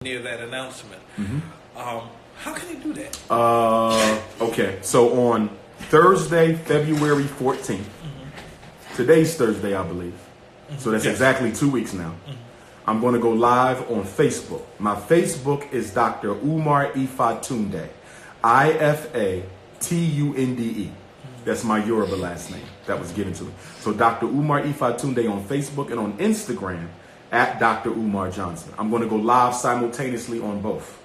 near that announcement. How can you do that? Okay, so on Thursday, February 14th, today's Thursday, I believe, so that's exactly 2 weeks now, I'm going to go live on Facebook. My Facebook is Dr.Umar Ifatunde, Ifatunde. That's my Yoruba last name that was given to me. So Dr. Umar Ifatunde on Facebook and on Instagram at DrUmarJohnson. I'm going to go live simultaneously on both.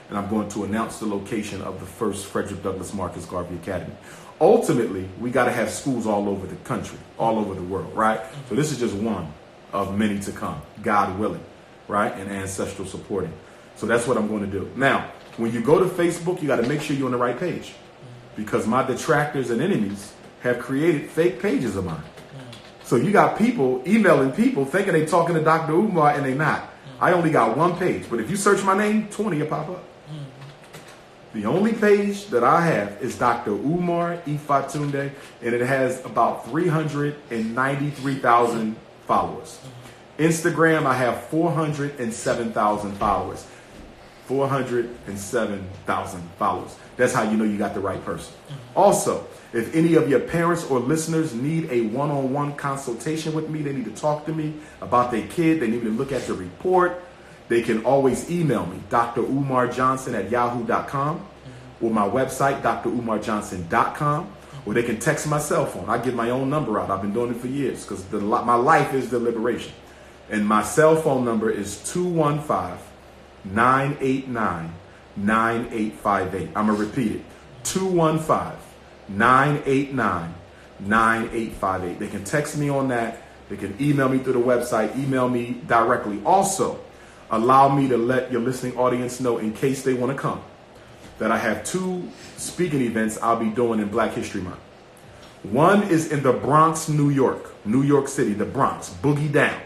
And I'm going to announce the location of the first Frederick Douglass Marcus Garvey Academy. Ultimately, we got to have schools all over the country, all over the world, right? So this is just one of many to come, God willing, right? And ancestral supporting. So that's what I'm going to do. Now, when you go to Facebook, you got to make sure you're on the right page, because my detractors and enemies have created fake pages of mine. So you got people emailing people thinking they talking to Dr. Umar and they not. I only got one page, but if you search my name, 20 will pop up. The only page that I have is Dr. Umar Ifatunde, and it has about 393,000 followers. Instagram, I have 407,000 followers. 407,000 followers. That's how you know you got the right person. Also, if any of your parents or listeners need a one-on-one consultation with me, they need to talk to me about their kid, they need to look at the report, they can always email me, DrUmarJohnson@yahoo.com, or my website, DrUmarJohnson.com, or they can text my cell phone. I give my own number out. I've been doing it for years because my life is the liberation. And my cell phone number is 215-989-9858. I'm going to repeat it. 215-989-9858. They can text me on that. They can email me through the website, email me directly. Also, allow me to let your listening audience know, in case they want to come, that I have 2 speaking events I'll be doing in Black History Month. One is in the Bronx, New York City, the Bronx, boogie down.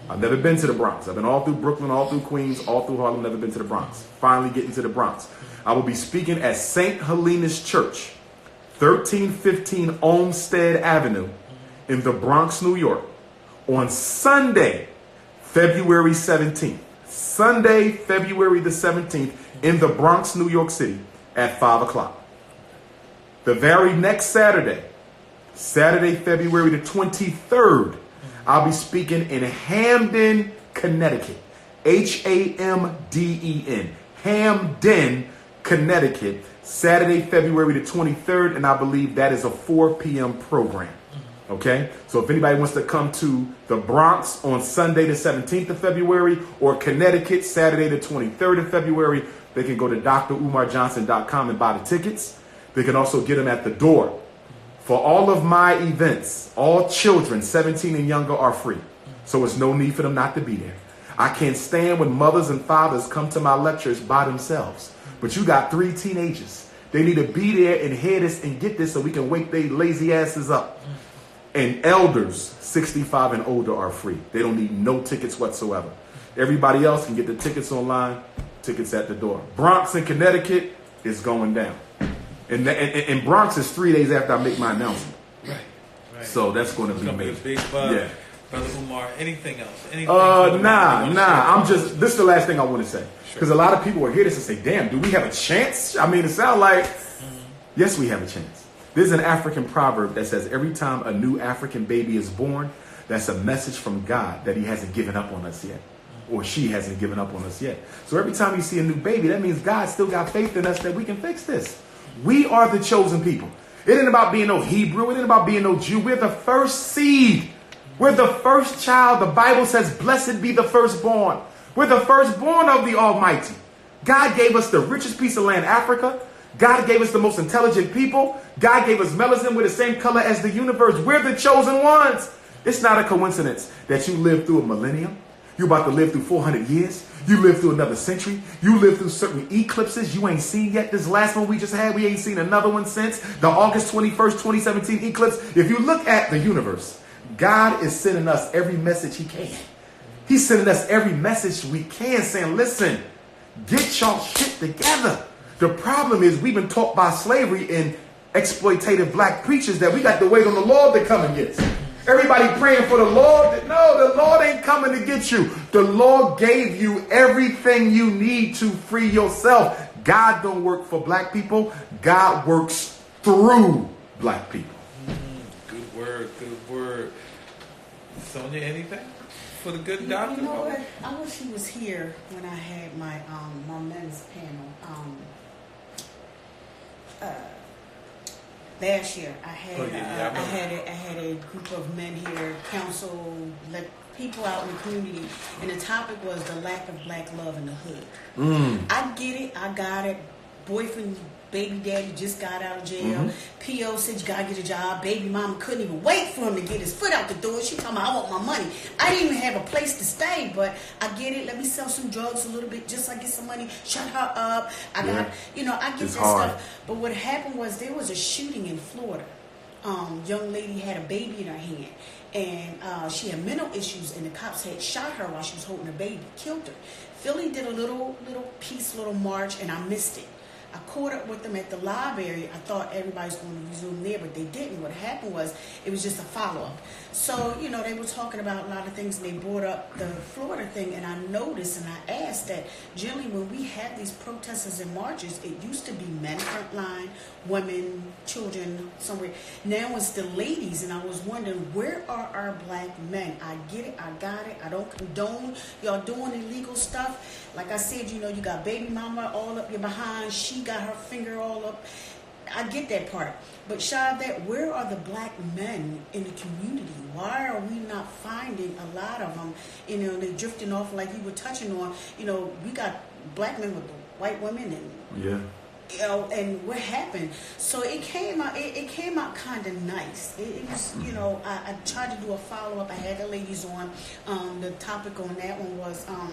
I've never been to the Bronx. I've been all through Brooklyn, all through Queens, all through Harlem, never been to the Bronx. Finally getting to the Bronx. I will be speaking at St.Helena's Church, 1315 Olmstead Avenue in the Bronx, New York, on Sunday, February 17th. Sunday, February the 17th, in the Bronx, New York City, at 5 o'clock. The very next Saturday, February the 23rd, I'll be speaking in Hamden, Connecticut. Hamden, Hamden, Connecticut. Saturday, February the 23rd, and I believe that is a 4 p.m. program. Okay? So if anybody wants to come to the Bronx on Sunday the 17th of February, or Connecticut, Saturday the 23rd of February, they can go to DrUmarJohnson.com and buy the tickets. They can also get them at the door. For all of my events, all children 17 and younger are free. So it's no need for them not to be there. I can't stand when mothers and fathers come to my lectures by themselves. But you got 3 teenagers. They need to be there and hear this and get this so we can wake their lazy asses up. And elders 65 and older are free. They don't need no tickets whatsoever. Everybody else can get the tickets online, tickets at the door. Bronx in Connecticut is going down. And Bronx is 3 days after I make my announcement. Right. So that's going to be amazing. Yeah. Brother Umar, anything else? Nah. This is the last thing I want to say. Because a lot of people will hear this and say, damn, do we have a chance? I mean, it sounds like, yes, we have a chance. There's an African proverb that says every time a new African baby is born, that's a message from God that he hasn't given up on us yet. Or she hasn't given up on us yet. So every time you see a new baby, that means God still got faith in us that we can fix this. We are the chosen people. It ain't about being no Hebrew. It ain't about being no Jew. We're the first seed. We're the first child. The Bible says, blessed be the firstborn. We're the firstborn of the Almighty. God gave us the richest piece of land, Africa. God gave us the most intelligent people. God gave us melanin. We're the same color as the universe. We're the chosen ones. It's not a coincidence that you lived through a millennium. You're about to live through 400 years. You lived through another century. You lived through certain eclipses you ain't seen yet. This last one we just had, we ain't seen another one since the August 21st, 2017 eclipse. If you look at the universe, God is sending us every message he can. He's sending us every message we can, saying, listen, get y'all shit together. The problem is we've been taught by slavery and exploitative black preachers that we got to wait on the Lord to come and get us. Everybody praying for the Lord. No, the Lord ain't coming to get you. The Lord gave you everything you need to free yourself. God don't work for black people. God works through black people. Good word, good word. Sonia, anything for the good doctor? You know what? I wish he was here when I had my my men's panel. Last year, I had a group of men here, counsel, let people out in the community, and the topic was the lack of black love in the hood. I get it, I got it. Boyfriend, baby daddy just got out of jail. P.O. said you gotta get a job. Baby mama couldn't even wait for him to get his foot out the door. She told me, I want my money. I didn't even have a place to stay, but I get it. Let me sell some drugs a little bit just so I get some money. Shut her up. I got, I get it's that hard. stuff. But what happened was there was a shooting in Florida. Young lady had a baby in her hand, and she had mental issues, and the cops had shot her while she was holding her baby, killed her. Philly did a little march, and I missed it. I caught up with them at the library. I thought everybody's going to resume there, but they didn't. What happened was it was just a follow-up. So, they were talking about a lot of things, and they brought up the Florida thing, and I noticed and I asked that generally when we have these protesters and marches, it used to be men front line, women, children, somewhere. Now it's the ladies, and I was wondering, where are our black men? I get it. I got it. I don't condone y'all doing illegal stuff. Like I said, you got baby mama all up your behind. She got her finger all up. I get that part. But shy of that, where are the black men in the community? Why are we not finding a lot of them? They're drifting off like you were touching on. We got black men with white women and and what happened? So it came out. It came out kind of nice. It was, I tried to do a follow up. I had the ladies on. The topic on that one was, oh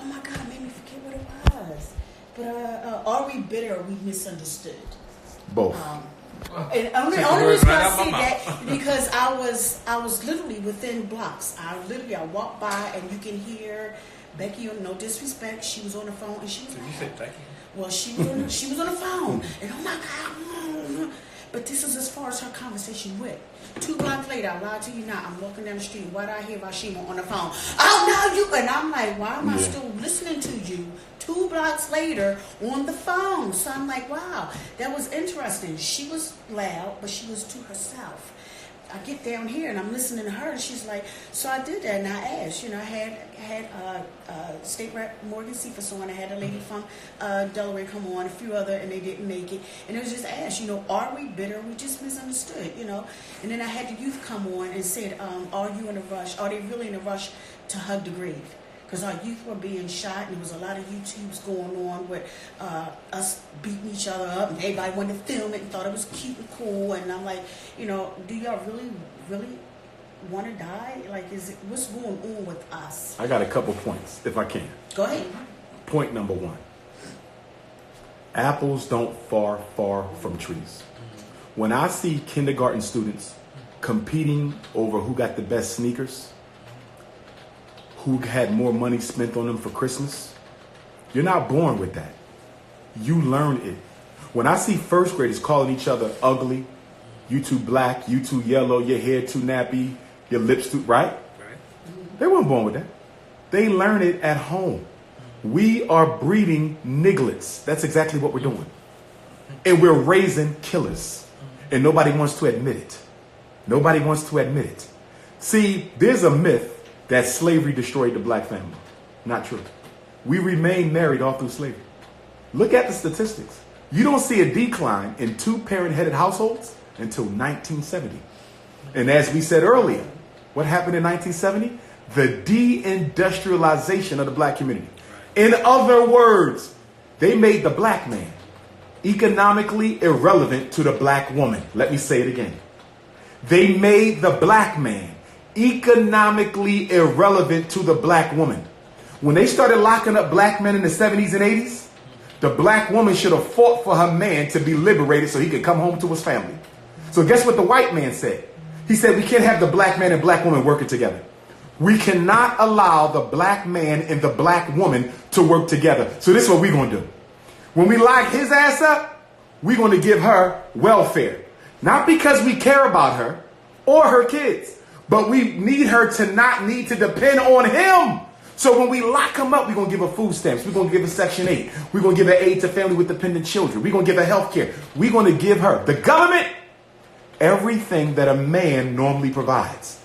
my God, made me forget what it was. But are we bitter or we misunderstood? Both. And only reason I say that because I was literally within blocks. I walked by and you can hear Becky. No disrespect, she was on the phone and she was. Did you say Becky? Well, she was on the phone and oh my God. But this is as far as her conversation went. 2 blocks later, I lied to you not. I'm walking down the street. Why did I hear Rashima on the phone? Oh, no, you. And I'm like, why am I still listening to you 2 blocks later on the phone? So I'm like, wow, that was interesting. She was loud, but she was to herself. I get down here and I'm listening to her, and she's like, so I did that, and I asked, I had State Rep Morgan Cephas on, I had a lady from Delaware come on, a few other, and they didn't make it, and it was just asked, are we bitter? We just misunderstood, and then I had the youth come on and said, are you in a rush? Are they really in a rush to hug the grave? Because our youth were being shot, and there was a lot of YouTubes going on with us beating each other up, and everybody wanted to film it and thought it was cute and cool. And I'm like, do y'all really want to die? Like, what's going on with us? I got a couple points, if I can. Go ahead. Point number 1. Apples don't far from trees. When I see kindergarten students competing over who got the best sneakers, who had more money spent on them for Christmas, you're not born with that. You learn it. When I see first graders calling each other ugly, you too black, you too yellow, your hair too nappy, your lips too, right? They weren't born with that. They learn it at home. We are breeding nigglets. That's exactly what we're doing. And we're raising killers. And nobody wants to admit it. Nobody wants to admit it. See, there's a myth that slavery destroyed the black family. Not true. We remain married all through slavery. Look at the statistics. You don't see a decline in 2-parent-headed households until 1970. And as we said earlier, what happened in 1970? The deindustrialization of the black community. In other words, they made the black man economically irrelevant to the black woman. Let me say it again. They made the black man economically irrelevant to the black woman. When they started locking up black men in the 70s and 80s, the black woman should have fought for her man to be liberated so he could come home to his family. So guess what the white man said? He said, we can't have the black man and black woman working together. We cannot allow the black man and the black woman to work together. So this is what we're going to do. When we lock his ass up, we're going to give her welfare. Not because we care about her or her kids, but we need her to not need to depend on him. So when we lock him up, we're going to give her food stamps. We're going to give her Section 8. We're going to give her aid to family with dependent children. We're going to give her health care. We're going to give her, the government, everything that a man normally provides.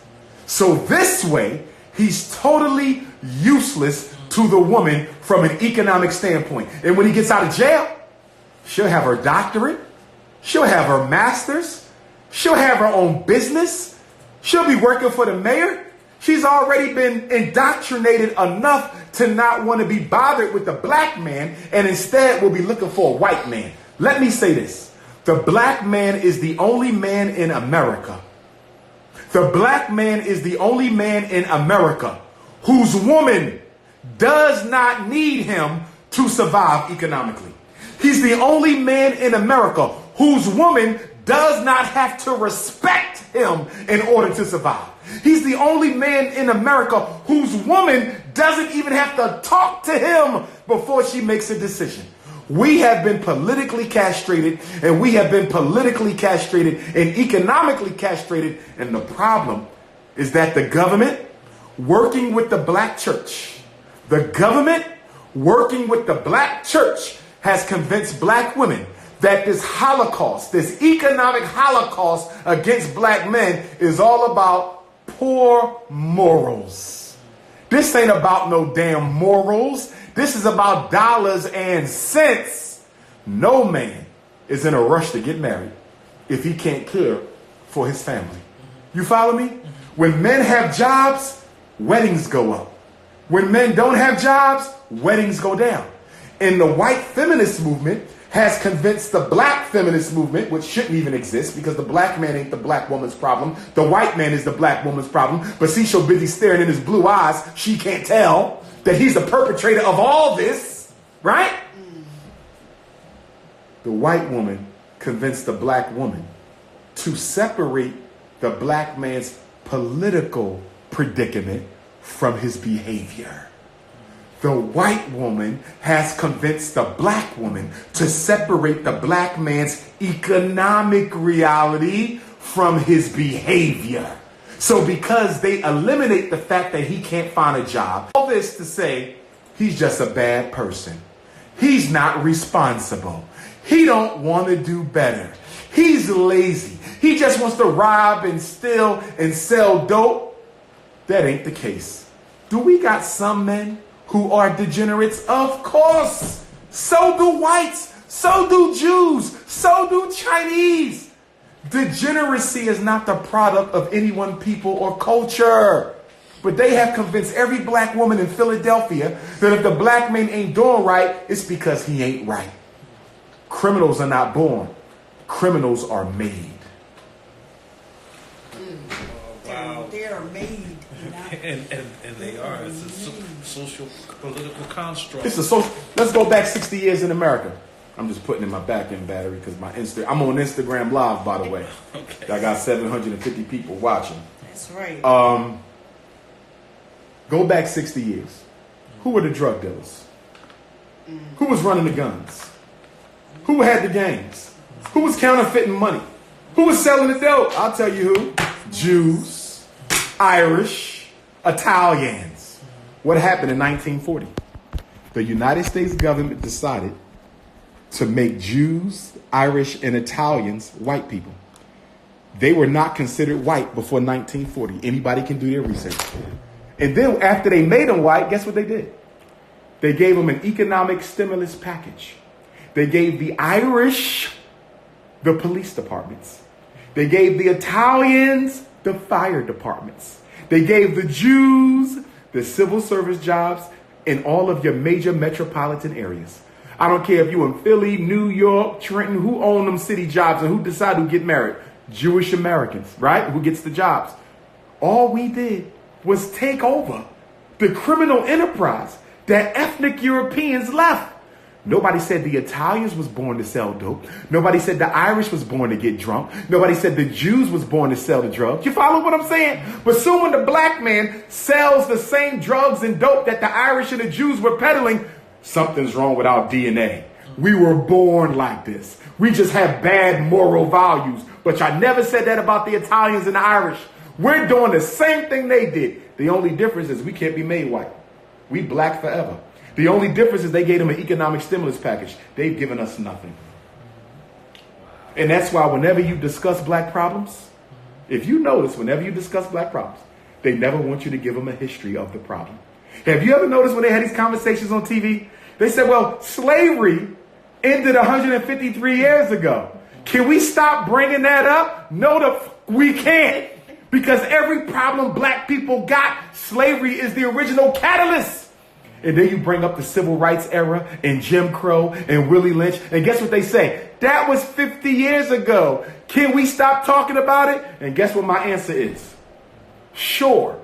So this way, he's totally useless to the woman from an economic standpoint. And when he gets out of jail, she'll have her doctorate. She'll have her master's. She'll have her own business. She'll be working for the mayor. She's already been indoctrinated enough to not want to be bothered with the black man and instead will be looking for a white man. Let me say this. The black man is the only man in America. The black man is the only man in America whose woman does not need him to survive economically. He's the only man in America whose woman does not have to respect him in order to survive. He's the only man in America whose woman doesn't even have to talk to him before she makes a decision. We have been politically castrated, and we have been politically castrated and economically castrated. And the problem is that the government working with the black church, has convinced black women that this Holocaust, this economic Holocaust against black men is all about poor morals. This ain't about no damn morals. This is about dollars and cents. No man is in a rush to get married if he can't care for his family. You follow me? When men have jobs, weddings go up. When men don't have jobs, weddings go down. And the white feminist movement has convinced the black feminist movement, which shouldn't even exist because the black man ain't the black woman's problem. The white man is the black woman's problem. But see, so busy staring in his blue eyes, she can't tell that he's the perpetrator of all this, right? The white woman convinced the black woman to separate the black man's political predicament from his behavior. The white woman has convinced the black woman to separate the black man's economic reality from his behavior. So because they eliminate the fact that he can't find a job, all this to say he's just a bad person. He's not responsible. He don't want to do better. He's lazy. He just wants to rob and steal and sell dope. That ain't the case. Do we got some men who are degenerates? Of course. So do whites. So do Jews. So do Chinese. Degeneracy is not the product of any one people or culture. But they have convinced every black woman in Philadelphia that if the black man ain't doing right, it's because he ain't right. Criminals are not born. Criminals are made. Wow. They are made. And they are. It's a social political construct. It's a social. Let's go back 60 years in America. I'm just putting in my back end battery because I'm on Instagram Live, by the way. Okay. I got 750 people watching. That's right. Go back 60 years. Who were the drug dealers? Who was running the guns? Who had the gangs? Who was counterfeiting money? Who was selling the dope? I'll tell you who. Jews, Irish, Italians. What happened in 1940? The United States government decided to make Jews, Irish, and Italians white people. They were not considered white before 1940. Anybody can do their research. And then after they made them white, guess what they did? They gave them an economic stimulus package. They gave the Irish the police departments. They gave the Italians the fire departments. They gave the Jews the civil service jobs in all of your major metropolitan areas. I don't care if you're in Philly, New York, Trenton, who own them city jobs and who decide who get married? Jewish Americans, right? Who gets the jobs? All we did was take over the criminal enterprise that ethnic Europeans left. Nobody said the Italians was born to sell dope. Nobody said the Irish was born to get drunk. Nobody said the Jews was born to sell the drugs. You follow what I'm saying? But soon when the black man sells the same drugs and dope that the Irish and the Jews were peddling, something's wrong with our DNA. We were born like this. We just have bad moral values. But y'all never said that about the Italians and the Irish. We're doing the same thing they did. The only difference is we can't be made white. We black forever. The only difference is they gave them an economic stimulus package. They've given us nothing. And that's why whenever you discuss black problems, if you notice, whenever you discuss black problems, they never want you to give them a history of the problem. Have you ever noticed when they had these conversations on TV? They said, well, slavery ended 153 years ago. Can we stop bringing that up? No, we can't. Because every problem black people got, slavery is the original catalyst. And then you bring up the civil rights era and Jim Crow and Willie Lynch. And guess what they say? That was 50 years ago. Can we stop talking about it? And guess what my answer is? Sure,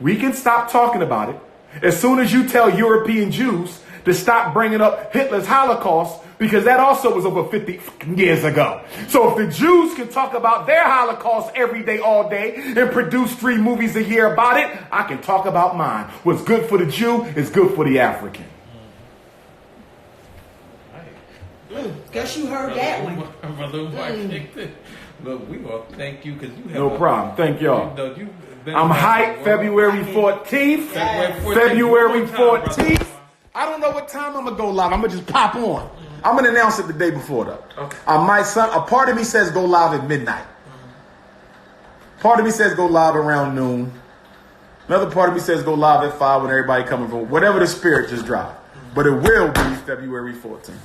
we can stop talking about it as soon as you tell European Jews to stop bringing up Hitler's Holocaust, because that also was over 50 years ago. So if the Jews can talk about their Holocaust every day, all day, and produce 3 movies a year about it, I can talk about mine. What's good for the Jew is good for the African. Guess you heard that one. Look, we gonna thank you because you have No problem. Thank y'all. I'm hyped. February 14th. February 14th. I don't know what time I'm gonna go live. I'm gonna just pop on. I'm gonna announce it the day before though. Okay. A part of me says go live at midnight. Part of me says go live around noon. Another part of me says go live at 5 when everybody coming from whatever the spirit just dropped. But it will be February 14th.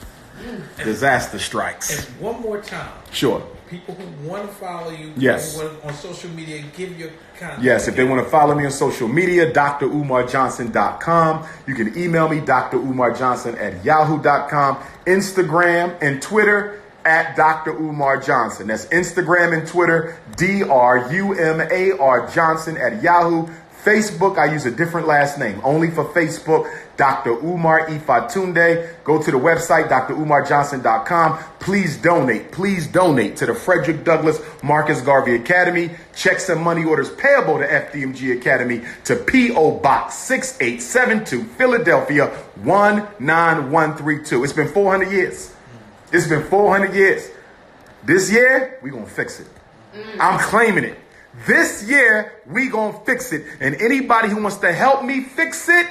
Disaster strikes. And one more time. Sure. People who want to follow you, yes, on social media, give your contact. Yes, if they want to follow me on social media, DrUmarJohnson.com. You can email me, DrUmarJohnson@yahoo.com. Instagram and Twitter @DrUmarJohnson. That's Instagram and Twitter, DrUMar Johnson @Yahoo. Facebook, I use a different last name, only for Facebook, Dr. Umar Ifatunde. Go to the website, DrUmarJohnson.com. Please donate to the Frederick Douglass Marcus Garvey Academy. Checks and money orders payable to FDMG Academy to P.O. Box 6872, Philadelphia 19132. It's been 400 years. It's been 400 years. This year, we're going to fix it. I'm claiming it. This year, we gonna fix it. And anybody who wants to help me fix it,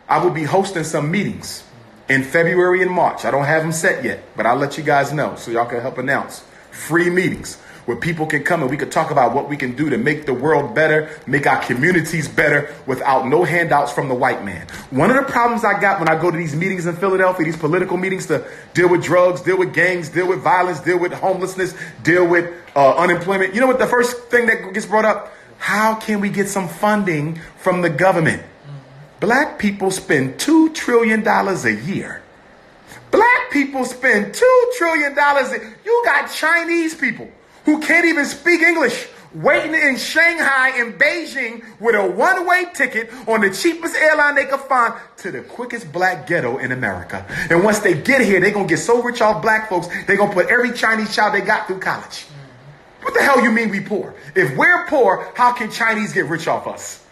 I will be hosting some meetings in February and March. I don't have them set yet, but I'll let you guys know so y'all can help announce. Free meetings where people can come and we can talk about what we can do to make the world better, make our communities better without no handouts from the white man. One of the problems I got when I go to these meetings in Philadelphia, these political meetings to deal with drugs, deal with gangs, deal with violence, deal with homelessness, deal with unemployment. You know what the first thing that gets brought up? How can we get some funding from the government? Black people spend $2 trillion a year. Black people spend $2 trillion. You got Chinese people who can't even speak English, waiting in Shanghai and Beijing with a one-way ticket on the cheapest airline they could find to the quickest black ghetto in America. And once they get here, they're going to get so rich off black folks, they're going to put every Chinese child they got through college. What the hell you mean we poor? If we're poor, how can Chinese get rich off us?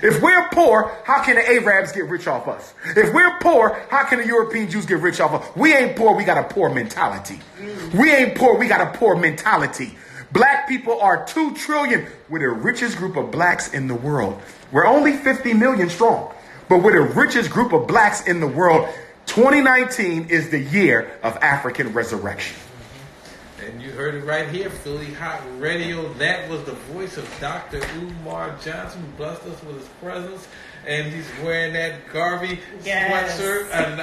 If we're poor, how can the Arabs get rich off us? If we're poor, how can the European Jews get rich off us? We ain't poor, we got a poor mentality. We ain't poor, we got a poor mentality. Black people are 2 trillion. We're the richest group of blacks in the world. We're only 50 million strong, but we're the richest group of blacks in the world. 2019 is the year of African resurrection. And you heard it right here, Philly Hot Radio. That was the voice of Dr. Umar Johnson, who blessed us with his presence. And he's wearing that Garvey sweatshirt. And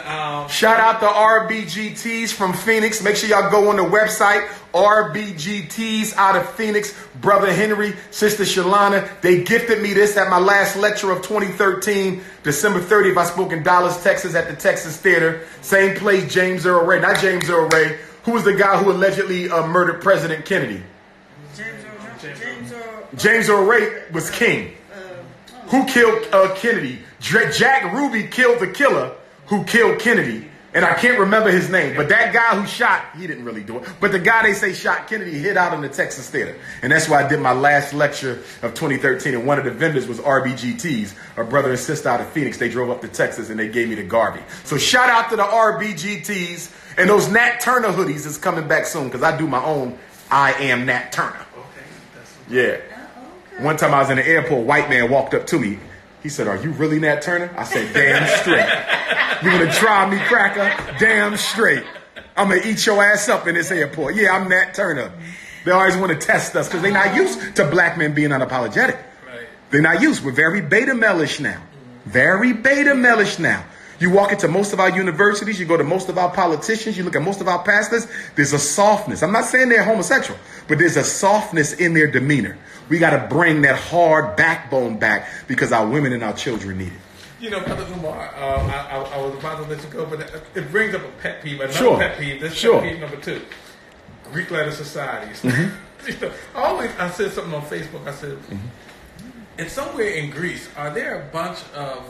shout out to RBGTs from Phoenix. Make sure y'all go on the website. RBGTs out of Phoenix. Brother Henry, Sister Shalana. They gifted me this at my last lecture of 2013. December 30th, I spoke in Dallas, Texas at the Texas Theater. Same place, James Earl Ray. Not James Earl Ray. Who was the guy who allegedly murdered President Kennedy? James Earl Ray was king. Who killed Kennedy? Jack Ruby killed the killer who killed Kennedy. And I can't remember his name, but that guy who shot, he didn't really do it. But the guy they say shot Kennedy hid out in the Texas theater. And that's why I did my last lecture of 2013. And one of the vendors was RBGTs, a brother and sister out of Phoenix. They drove up to Texas and they gave me the Garvey. So shout out to the RBGTs. And those Nat Turner hoodies is coming back soon because I do my own I Am Nat Turner. Yeah. One time I was in the airport, a white man walked up to me. He said, "Are you really Nat Turner?" I said, "Damn straight. You gonna try me, cracker? Damn straight. I'm gonna eat your ass up in this airport. Yeah, I'm Nat Turner." They always want to test us because they're not used to black men being unapologetic. Right. They're not used. We're very beta male-ish now. Very beta male-ish now. You walk into most of our universities, you go to most of our politicians, you look at most of our pastors, there's a softness. I'm not saying they're homosexual, but there's a softness in their demeanor. We got to bring that hard backbone back because our women and our children need it. You know, Brother Umar, I was about to let you go, but it brings up a pet peeve, another pet peeve. This pet peeve number 2, Greek letter societies. Mm-hmm. You know, I said something on Facebook. I said, and somewhere in Greece, are there a bunch of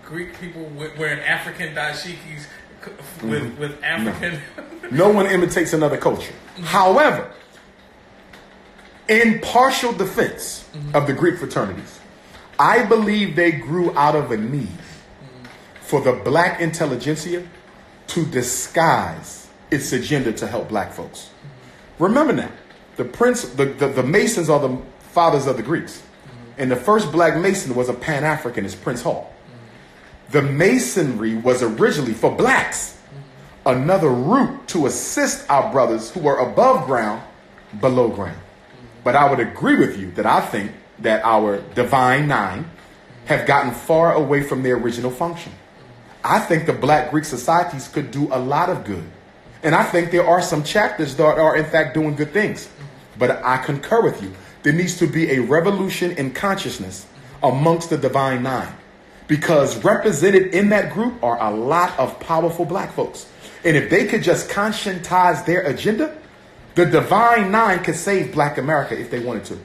Greek people wearing African dashikis with African? No one imitates another culture. However, in partial defense of the Greek fraternities, I believe they grew out of a need for the black intelligentsia to disguise its agenda to help black folks. Remember now, the Masons are the fathers of the Greeks. And the first black Mason was a Pan-Africanist, Prince Hall. The Masonry was originally for blacks, another route to assist our brothers who were above ground, below ground. But I would agree with you that I think that our Divine Nine have gotten far away from their original function. I think the black Greek societies could do a lot of good. And I think there are some chapters that are in fact doing good things. But I concur with you. There needs to be a revolution in consciousness amongst the Divine Nine. Because represented in that group are a lot of powerful black folks. And if they could just conscientize their agenda, the Divine Nine could save black America if they wanted to.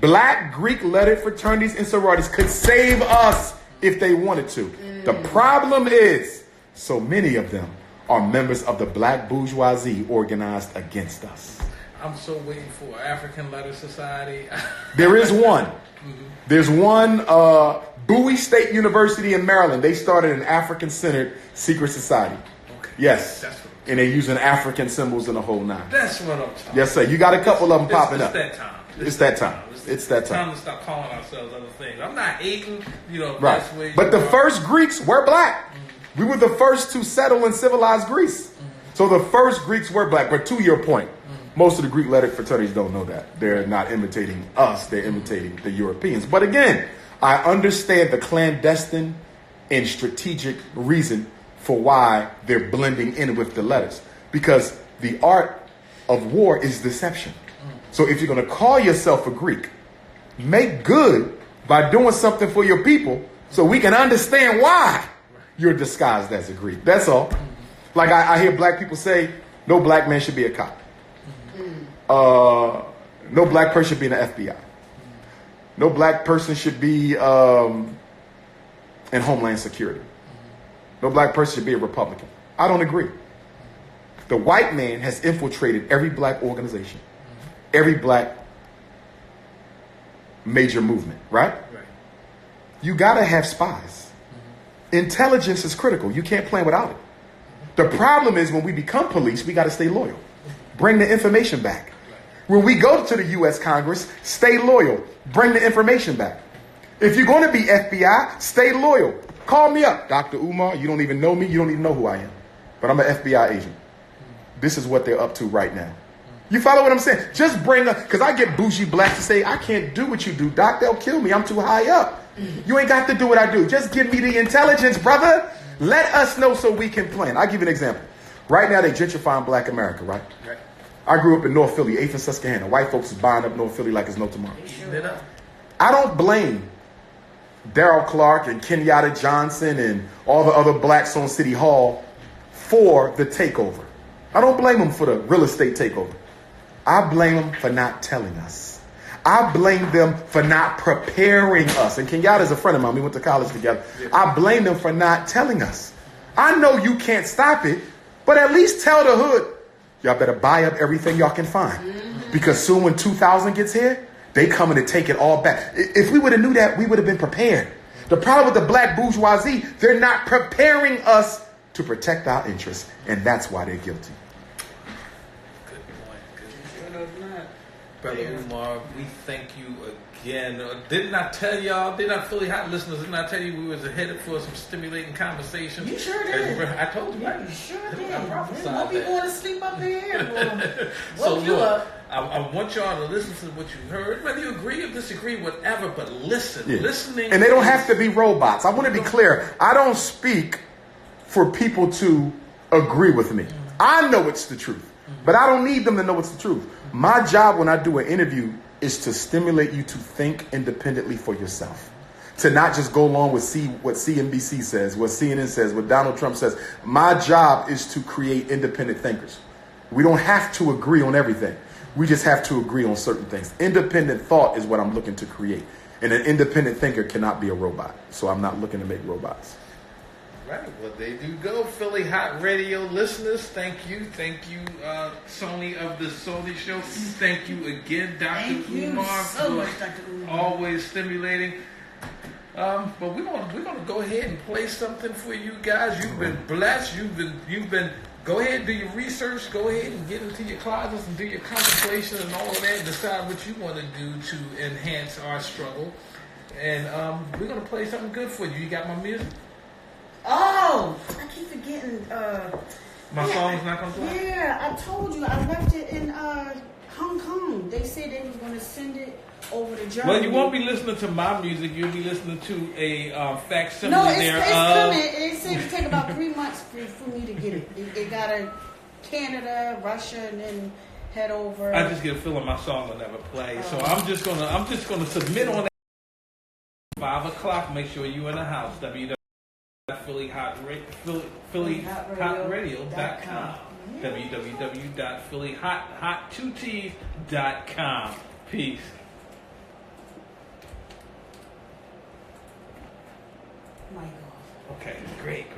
Black Greek lettered fraternities and sororities could save us if they wanted to. The problem is, so many of them are members of the black bourgeoisie organized against us. I'm so waiting for an African letter society. There is one. There's one, Bowie State University in Maryland. They started an African-centered secret society. Okay. Yes. And they're using African symbols in the whole nine. That's what I'm talking about. Yes, sir. You got a couple of them popping up. It's that time. It's that time. It's that time. Time to stop calling ourselves other things. I'm not hating, right. But the first Greeks were black. We were the first to settle in civilized Greece. So the first Greeks were black. But to your point, most of the Greek lettered fraternities don't know that. They're not imitating us. They're imitating the Europeans. But again, I understand the clandestine and strategic reason for why they're blending in with the letters. Because the art of war is deception. So if you're going to call yourself a Greek, make good by doing something for your people so we can understand why you're disguised as a Greek. That's all. Like I hear black people say, no black man should be a cop. No black person should be in the FBI. No black person should be in Homeland Security. No black person should be a Republican. I don't agree. The white man has infiltrated every black organization, every black major movement, right? You got to have spies. Intelligence is critical. You can't plan without it. The problem is when we become police, we got to stay loyal. Bring the information back. When we go to the U.S. Congress, stay loyal. Bring the information back. If you're going to be FBI, stay loyal. Call me up. Dr. Umar, you don't even know me. You don't even know who I am. But I'm an FBI agent. This is what they're up to right now. You follow what I'm saying? Just bring up, because I get bougie blacks to say, I can't do what you do, Doc. They'll kill me. I'm too high up. You ain't got to do what I do. Just give me the intelligence, brother. Let us know so we can plan. I'll give you an example. Right now, they're gentrifying black America, right? I grew up in North Philly, 8th and Susquehanna. White folks is buying up North Philly like it's no tomorrow. I don't blame Darrell Clark and Kenyatta Johnson and all the other blacks on City Hall for the takeover. I don't blame them for the real estate takeover. I blame them for not telling us. I blame them for not preparing us. And Kenyatta's a friend of mine. We went to college together. I blame them for not telling us. I know you can't stop it, but at least tell the hood, y'all better buy up everything y'all can find. Because soon when 2000 gets here, they coming to take it all back. If we would have knew that, we would have been prepared. The problem with the black bourgeoisie, they're not preparing us to protect our interests. And that's why they're guilty. Good point. Brother Umar, we thank you again. Didn't I tell y'all, didn't I, Philly Hot listeners, didn't I tell you we was headed for some stimulating conversations? You sure did. I told you. Yeah, you sure did. I prophesied Won't be that. going to sleep up here. So Woke you look, up. I want y'all to listen to what you heard, whether you agree or disagree, whatever, but listen. Yeah. Listening. And they don't have to be robots. I want to be clear. I don't speak for people to agree with me. I know it's the truth, but I don't need them to know it's the truth. My job when I do an interview is to stimulate you to think independently for yourself. To not just go along with what CNBC says, what CNN says, what Donald Trump says. My job is to create independent thinkers. We don't have to agree on everything. We just have to agree on certain things. Independent thought is what I'm looking to create. And an independent thinker cannot be a robot. So I'm not looking to make robots. Right, well, there you go, Philly Hot Radio listeners. Thank you, Sony of the Sony Show. Thank you again, Dr. Thank you Umar. so much, Dr. Umar. Always stimulating. But we're gonna go ahead and play something for you guys. You've been blessed. You've been. Go ahead and do your research. Go ahead and get into your closets and do your contemplation and all of that. And decide what you want to do to enhance our struggle. And we're gonna play something good for you. You got my music. Oh, I keep forgetting. My song's not gonna play? Yeah, I told you. I left it in Hong Kong. They said they were going to send it over to Germany. Well, you won't be listening to my music. You'll be listening to a facsimile No, it's there. coming. It said it take about 3 months for me to get it. It got to Canada, Russia, and then head over. I just get a feeling my song will never play. So I'm just gonna submit on that. 5 o'clock. Make sure you in the house. www.phillyhotradio.com. www.phillyhot2t.com. Peace. My God. Okay, great.